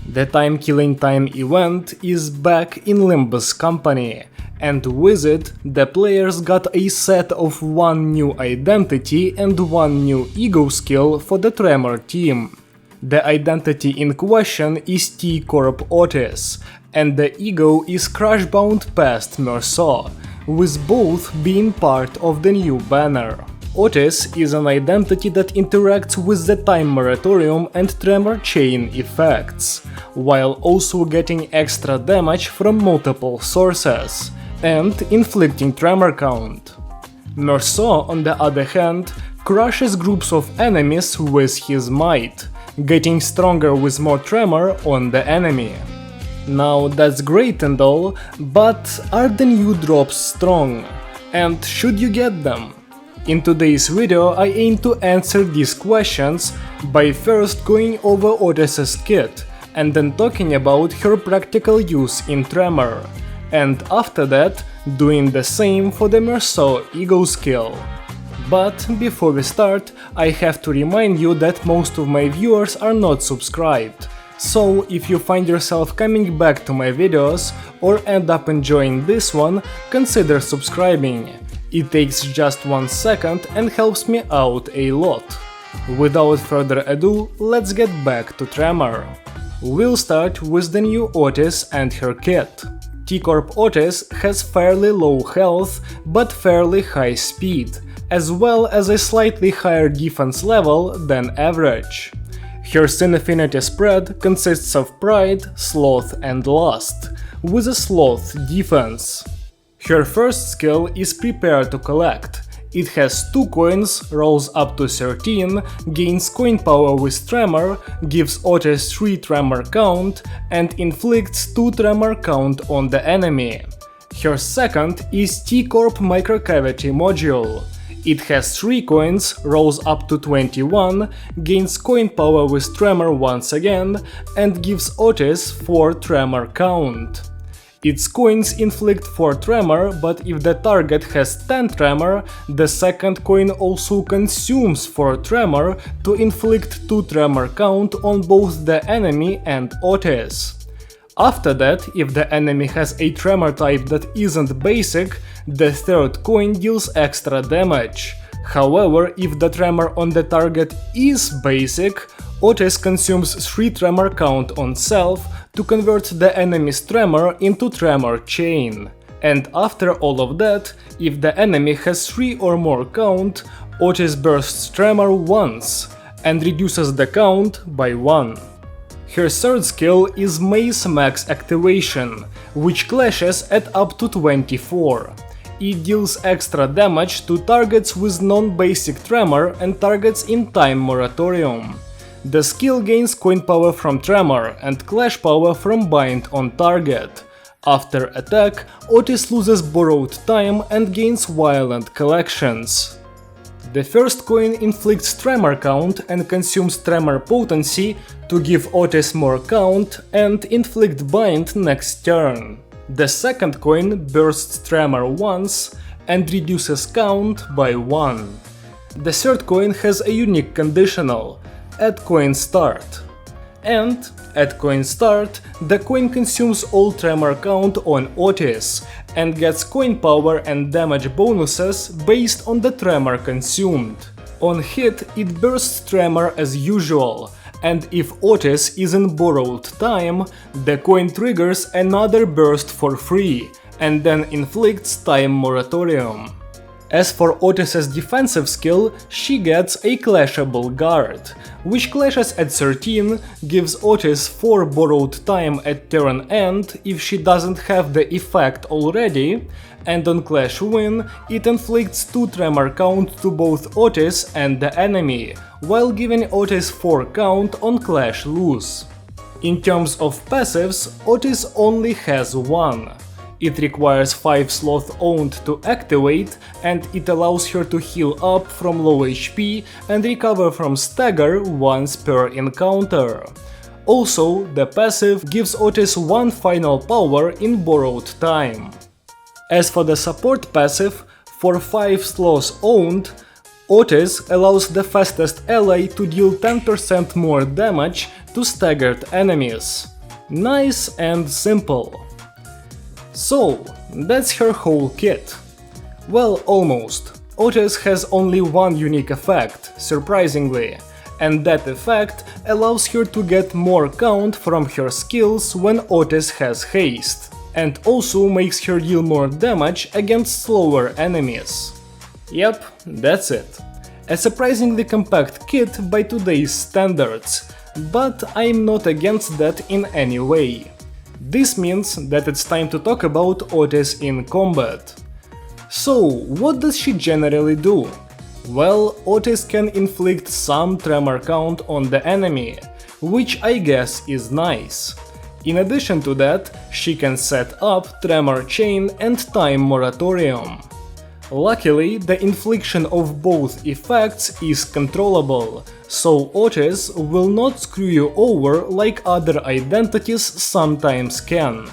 The Timekilling Time event is back in Limbus company, and with it, the players got a set of one new identity and one new ego skill for the Tremor team. The identity in question is T Corp Outis, and the ego is Crushbound Past Meursault, with both being part of the new banner. Outis is an identity that interacts with the time moratorium and tremor chain effects, while also getting extra damage from multiple sources, and inflicting tremor count. Meursault, on the other hand, crushes groups of enemies with his might, getting stronger with more tremor on the enemy. Now that's great and all, but are the new drops strong? And should you get them? In today's video I aim to answer these questions by first going over Outis' kit and then talking about her practical use in Tremor, and after that doing the same for the Meursault ego skill. But before we start, I have to remind you that most of my viewers are not subscribed. So if you find yourself coming back to my videos or end up enjoying this one, consider subscribing. It takes just 1 second and helps me out a lot. Without further ado, let's get back to Tremor. We'll start with the new Outis and her kit. T Corp Outis has fairly low health but fairly high speed, as well as a slightly higher defense level than average. Her Sin Affinity spread consists of Pride, Sloth and Lust, with a Sloth defense. Her first skill is Prepare to Collect. It has 2 coins, rolls up to 13, gains coin power with Tremor, gives Outis 3 Tremor count, and inflicts 2 Tremor count on the enemy. Her second is T Corp Microcavity module. It has 3 coins, rolls up to 21, gains coin power with Tremor once again, and gives Outis 4 Tremor count. Its coins inflict 4 Tremor, but if the target has 10 Tremor, the second coin also consumes 4 Tremor to inflict 2 Tremor count on both the enemy and Outis. After that, if the enemy has a Tremor type that isn't basic, the third coin deals extra damage. However, if the Tremor on the target is basic, Outis consumes 3 Tremor count on self to convert the enemy's Tremor into Tremor chain. And after all of that, if the enemy has 3 or more count, Outis bursts Tremor once and reduces the count by 1. Her third skill is Mace Max Activation, which clashes at up to 24. It deals extra damage to targets with non-basic Tremor and targets in Time Moratorium. The skill gains coin power from Tremor and clash power from Bind on target. After attack, Outis loses borrowed time and gains violent collections. The first coin inflicts Tremor count and consumes Tremor potency to give Outis more count and inflict Bind next turn. The second coin bursts Tremor once and reduces count by 1. The third coin has a unique conditional, at coin start. And at coin start, the coin consumes all Tremor count on Outis and gets coin power and damage bonuses based on the Tremor consumed. On hit, it bursts Tremor as usual, and if Outis is in borrowed time, the coin triggers another burst for free, and then inflicts Time Moratorium. As for Outis' defensive skill, she gets a Clashable Guard, which clashes at 13, gives Outis 4 borrowed time at turn end if she doesn't have the effect already, and on Clash Win, it inflicts 2 Tremor count to both Outis and the enemy, while giving Outis 4 count on Clash Lose. In terms of passives, Outis only has 1. It requires 5 sloth owned to activate, and it allows her to heal up from low HP and recover from stagger once per encounter. Also, the passive gives Outis 1 final power in borrowed time. As for the support passive, for 5 sloths owned, Outis allows the fastest ally to deal 10% more damage to staggered enemies. Nice and simple. So, that's her whole kit. Well, almost. Outis has only one unique effect, surprisingly, and that effect allows her to get more count from her skills when Outis has haste, and also makes her deal more damage against slower enemies. Yep, that's it. A surprisingly compact kit by today's standards, but I'm not against that in any way. This means that it's time to talk about Outis in combat. So, what does she generally do? Well, Outis can inflict some tremor count on the enemy, which I guess is nice. In addition to that, she can set up Tremor Chain and Time Moratorium. Luckily, the infliction of both effects is controllable, so Outis will not screw you over like other identities sometimes can.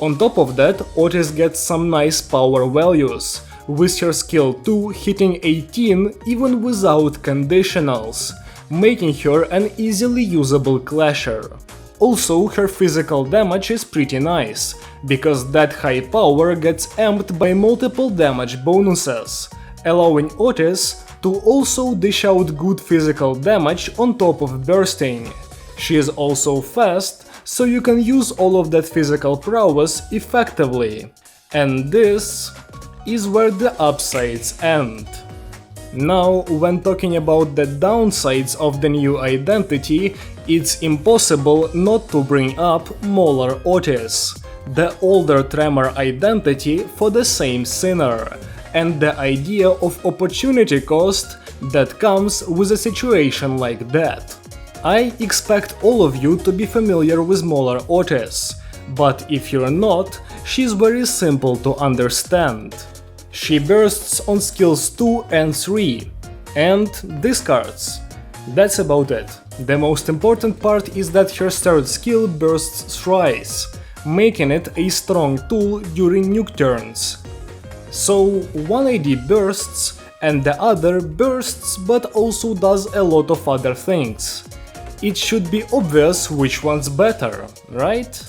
On top of that, Outis gets some nice power values, with her skill 2 hitting 18 even without conditionals, making her an easily usable clasher. Also, her physical damage is pretty nice, because that high power gets amped by multiple damage bonuses, allowing Outis to also dish out good physical damage on top of bursting. She is also fast, so you can use all of that physical prowess effectively. And this is where the upsides end. Now, when talking about the downsides of the new identity, it's impossible not to bring up Molar Outis, the older Tremor identity for the same sinner, and the idea of opportunity cost that comes with a situation like that. I expect all of you to be familiar with Molar Outis, but if you're not, she's very simple to understand. She bursts on skills 2 and 3, and discards. That's about it. The most important part is that her third skill bursts thrice, making it a strong tool during nuke turns. So one AD bursts, and the other bursts but also does a lot of other things. It should be obvious which one's better, right?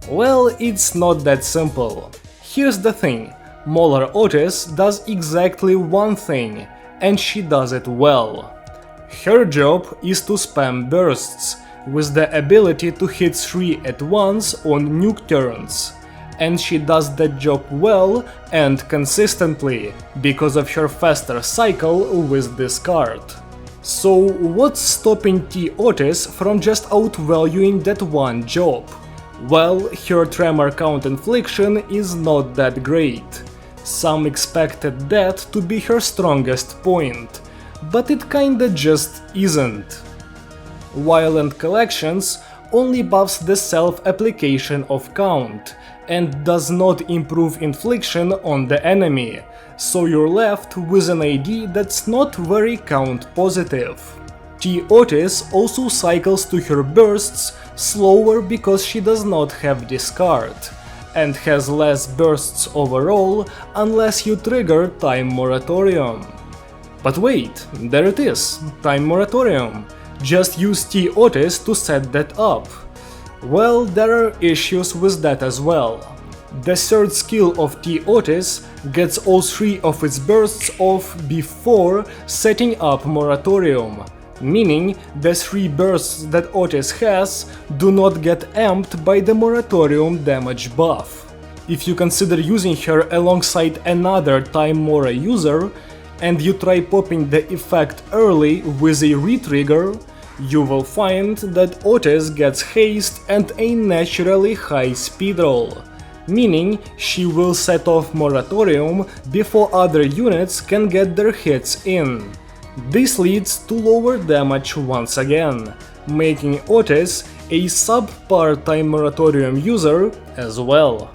Well, it's not that simple. Here's the thing. Molar Outis does exactly one thing, and she does it well. Her job is to spam bursts, with the ability to hit 3 at once on nuke turns. And she does that job well and consistently, because of her faster cycle with discard. So what's stopping T Outis from just outvaluing that one job? Well, her tremor count infliction is not that great. Some expected that to be her strongest point, but it kinda just isn't. Violent Collections only buffs the self-application of count, and does not improve infliction on the enemy, so you're left with an AD that's not very count positive. T Outis also cycles to her bursts slower because she does not have discard, and has less bursts overall unless you trigger Time Moratorium. But wait, there it is, Time Moratorium. Just use T Outis to set that up. Well, there are issues with that as well. The third skill of T Outis gets all 3 of its bursts off before setting up Moratorium, meaning the 3 bursts that Outis has do not get amped by the Moratorium damage buff. If you consider using her alongside another Time Mora user, and you try popping the effect early with a retrigger, you will find that Outis gets haste and a naturally high speed roll, meaning she will set off Moratorium before other units can get their hits in. This leads to lower damage once again, making Outis a subpar Time Moratorium user as well.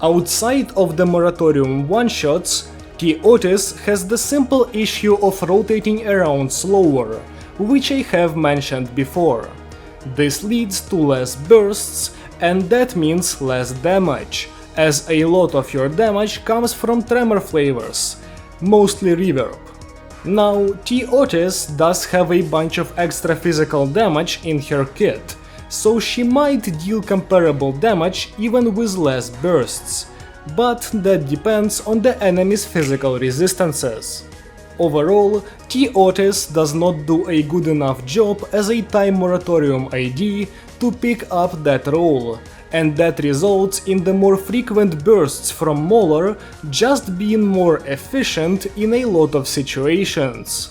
Outside of the Moratorium one-shots, T Outis has the simple issue of rotating around slower, which I have mentioned before. This leads to less bursts, and that means less damage, as a lot of your damage comes from tremor flavors, mostly reverb. Now, T Outis does have a bunch of extra physical damage in her kit, so she might deal comparable damage even with less bursts, but that depends on the enemy's physical resistances. Overall, T Outis does not do a good enough job as a Time Moratorium ID to pick up that role, and that results in the more frequent bursts from Mauler just being more efficient in a lot of situations.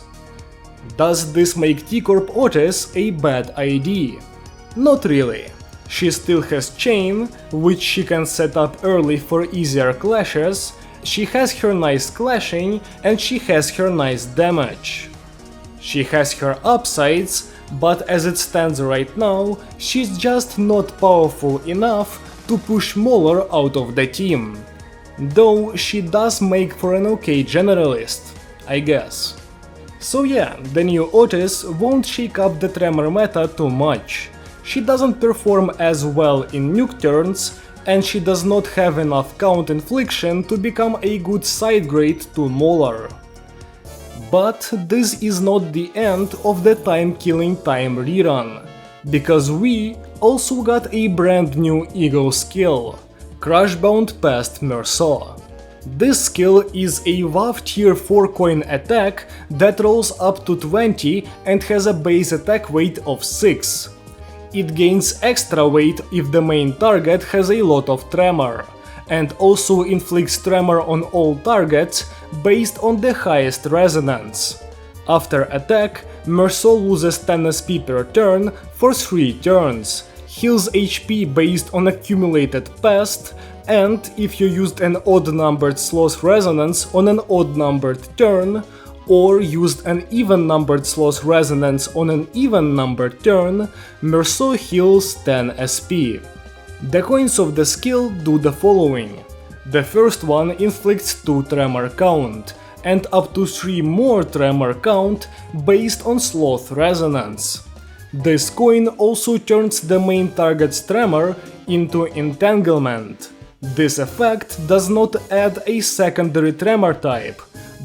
Does this make T Corp Outis a bad ID? Not really. She still has Chain, which she can set up early for easier clashes, she has her nice clashing, and she has her nice damage. She has her upsides, but as it stands right now, she's just not powerful enough to push Mauler out of the team. Though she does make for an okay generalist, I guess. So yeah, the new Outis won't shake up the Tremor meta too much. She doesn't perform as well in nuke turns, and she does not have enough count infliction to become a good side grade to Mauler. But this is not the end of the Timekilling Time rerun, because we also got a brand new ego skill, Crushbound Past Meursault. This skill is a WoW tier 4 coin attack that rolls up to 20 and has a base attack weight of 6. It gains extra weight if the main target has a lot of Tremor, and also inflicts Tremor on all targets based on the highest resonance. After attack, Meursault loses 10 SP per turn for 3 turns, heals HP based on accumulated past, and if you used an odd-numbered sloth resonance on an odd-numbered turn, or used an even-numbered sloth resonance on an even-numbered turn, Meursault heals 10 SP. The coins of the skill do the following. The first one inflicts 2 Tremor count, and up to 3 more Tremor count based on sloth resonance. This coin also turns the main target's Tremor into entanglement. This effect does not add a secondary Tremor type,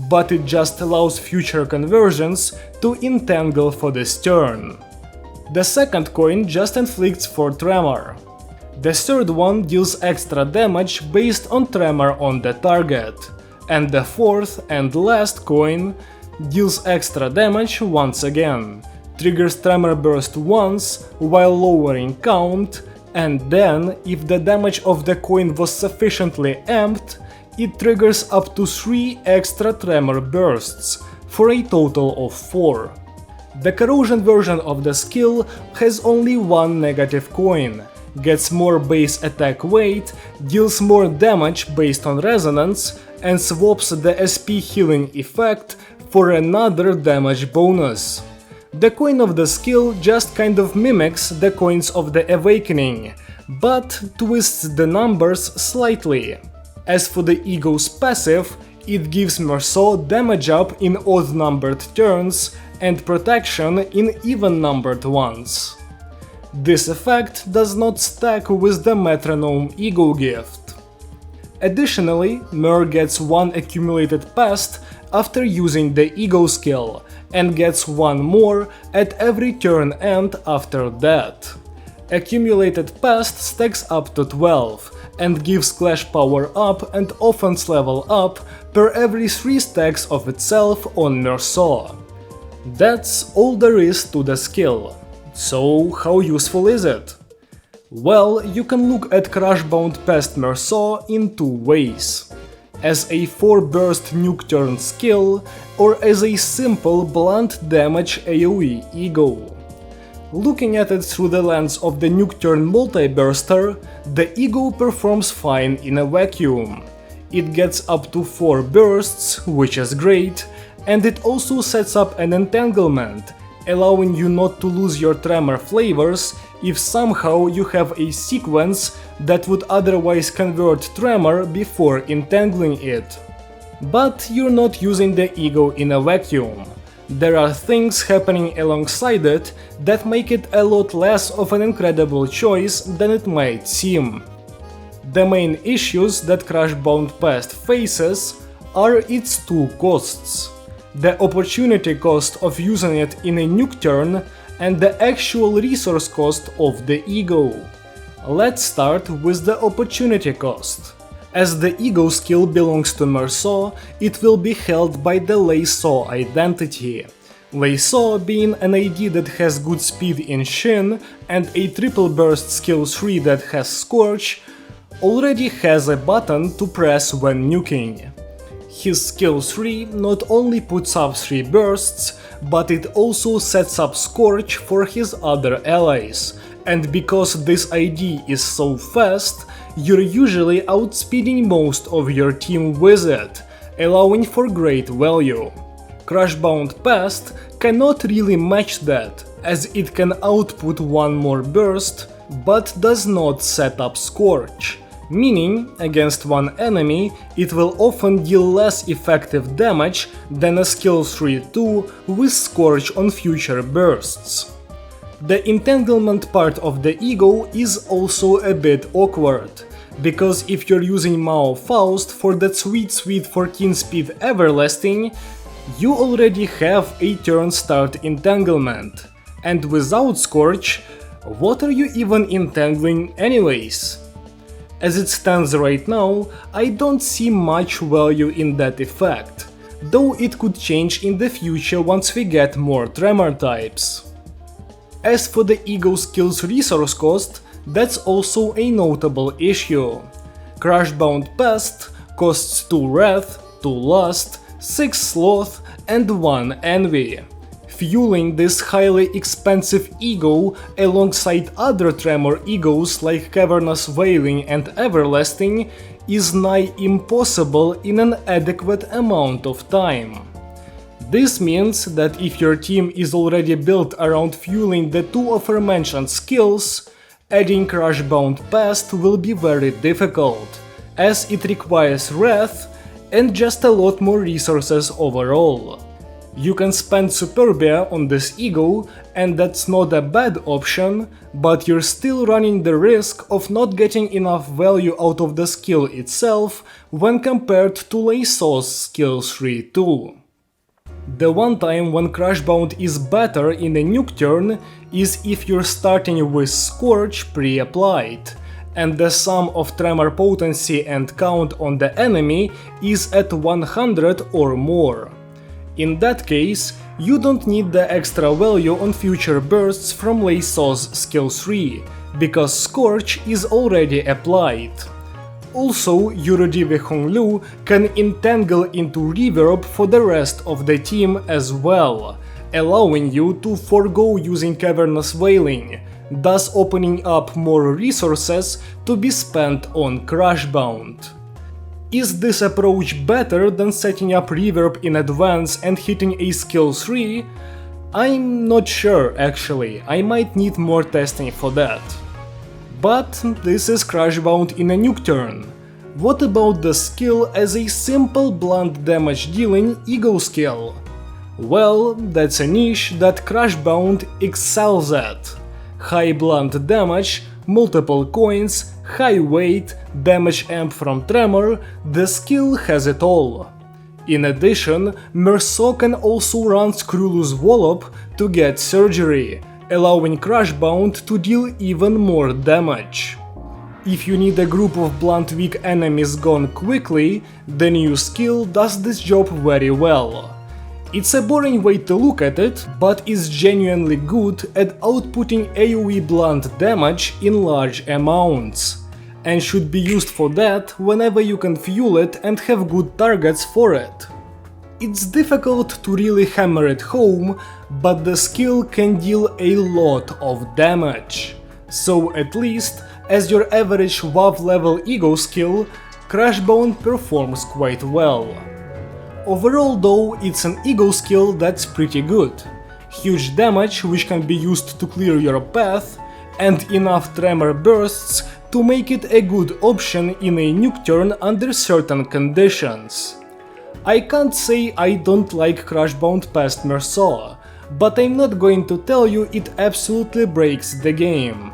but it just allows future conversions to entangle for this turn. The second coin just inflicts 4 Tremor. The third one deals extra damage based on Tremor on the target, and the fourth and last coin deals extra damage once again, triggers Tremor burst once while lowering count, and then, if the damage of the coin was sufficiently amped, it triggers up to 3 extra Tremor bursts, for a total of 4. The corrosion version of the skill has only one negative coin, gets more base attack weight, deals more damage based on resonance, and swaps the SP healing effect for another damage bonus. The coin of the skill just kind of mimics the coins of the Awakening, but twists the numbers slightly. As for the ego's passive, it gives Meursault damage up in odd-numbered turns and protection in even-numbered ones. This effect does not stack with the Metronome ego gift. Additionally, Meur gets 1 accumulated past after using the ego skill, and gets 1 more at every turn end after that. Accumulated past stacks up to 12, and gives clash power up and offense level up per every 3 stacks of itself on Meursault. That's all there is to the skill. So how useful is it? Well, you can look at Crushbound Past Meursault in 2 ways. As a 4-burst nuke turn skill, or as a simple blunt damage AoE ego. Looking at it through the lens of the nuke turn multi-burster, the ego performs fine in a vacuum. It gets up to 4 bursts, which is great, and it also sets up an entanglement, allowing you not to lose your Tremor flavors if somehow you have a sequence that would otherwise convert Tremor before entangling it. But you're not using the ego in a vacuum. There are things happening alongside it that make it a lot less of an incredible choice than it might seem. The main issues that Crushbound Past faces are its 2 costs. The opportunity cost of using it in a nuke turn and the actual resource cost of the ego. Let's start with the opportunity cost. As the ego skill belongs to Meursault, it will be held by the Meursault identity. Meursault being an ID that has good speed in Shin and a triple burst skill 3 that has Scorch, already has a button to press when nuking. His skill 3 not only puts up 3 bursts, but it also sets up Scorch for his other allies, and because this ID is so fast, you're usually outspeeding most of your team with it, allowing for great value. Crushbound Past cannot really match that, as it can output one more burst, but does not set up Scorch, meaning against one enemy it will often deal less effective damage than a skill 3-2 with Scorch on future bursts. The entanglement part of the ego is also a bit awkward, because if you're using Mao Faust for that sweet 14 speed everlasting, you already have a turn start entanglement, and without Scorch, what are you even entangling anyways? As it stands right now, I don't see much value in that effect, though it could change in the future once we get more Tremor types. As for the ego skill's resource cost, that's also a notable issue. Crushbound Past costs 2 Wrath, 2 Lust, 6 Sloth and 1 Envy. Fueling this highly expensive ego alongside other Tremor egos like Cavernous Wailing and Everlasting is nigh impossible in an adequate amount of time. This means that if your team is already built around fueling the 2 aforementioned skills, adding Crushbound Past will be very difficult, as it requires Wrath and just a lot more resources overall. You can spend Superbia on this ego, and that's not a bad option, but you're still running the risk of not getting enough value out of the skill itself when compared to Meursault's skill 3-2. The one time when Crushbound is better in a nuke turn is if you're starting with Scorch pre-applied, and the sum of Tremor potency and count on the enemy is at 100 or more. In that case, you don't need the extra value on future bursts from Meursault's skill 3, because Scorch is already applied. Also, Eurodive Honglu can entangle into reverb for the rest of the team as well, allowing you to forego using Cavernous Wailing, thus opening up more resources to be spent on Crushbound. Is this approach better than setting up reverb in advance and hitting a skill 3? I'm not sure actually, I might need more testing for that. But this is Crushbound in a nuke turn. What about the skill as a simple blunt damage dealing ego skill? Well, that's a niche that Crushbound excels at. High blunt damage, multiple coins, high weight, damage amp from Tremor, the skill has it all. In addition, Meursault can also run Screwloose Wallop to get surgery, allowing Crushbound to deal even more damage. If you need a group of blunt weak enemies gone quickly, the new skill does this job very well. It's a boring way to look at it, but is genuinely good at outputting AoE blunt damage in large amounts, and should be used for that whenever you can fuel it and have good targets for it. It's difficult to really hammer it home, but the skill can deal a lot of damage. So at least, as your average WoW level ego skill, Crushbound performs quite well. Overall though, it's an ego skill that's pretty good. Huge damage which can be used to clear your path, and enough Tremor bursts to make it a good option in a nuke turn under certain conditions. I can't say I don't like Crushbound Past Meursault, but I'm not going to tell you it absolutely breaks the game.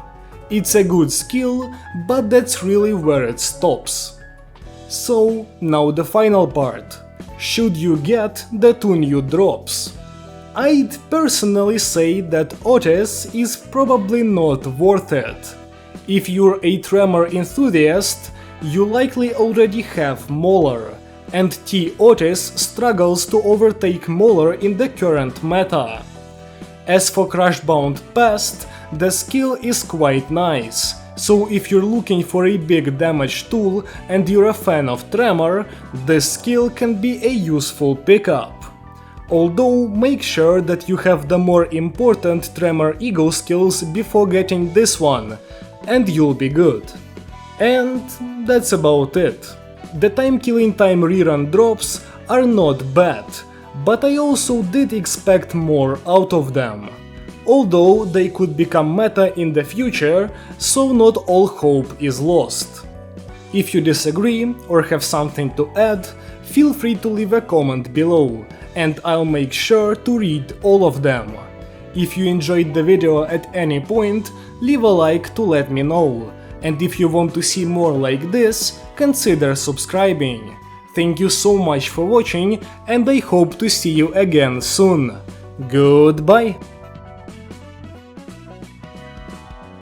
It's a good skill, but that's really where it stops. So, now the final part. Should you get the 2 new drops? I'd personally say that Outis is probably not worth it. If you're a Tremor enthusiast, you likely already have Mauler, and T Outis struggles to overtake Mauler in the current meta. As for Crushbound Past, the skill is quite nice, so if you're looking for a big damage tool and you're a fan of Tremor, this skill can be a useful pickup. Although make sure that you have the more important Tremor ego skills before getting this one, and you'll be good. And that's about it. The Timekilling Time rerun drops are not bad, but I also did expect more out of them. Although they could become meta in the future, so not all hope is lost. If you disagree or have something to add, feel free to leave a comment below, and I'll make sure to read all of them. If you enjoyed the video at any point, leave a like to let me know, and if you want to see more like this, consider subscribing. Thank you so much for watching, and I hope to see you again soon. Goodbye!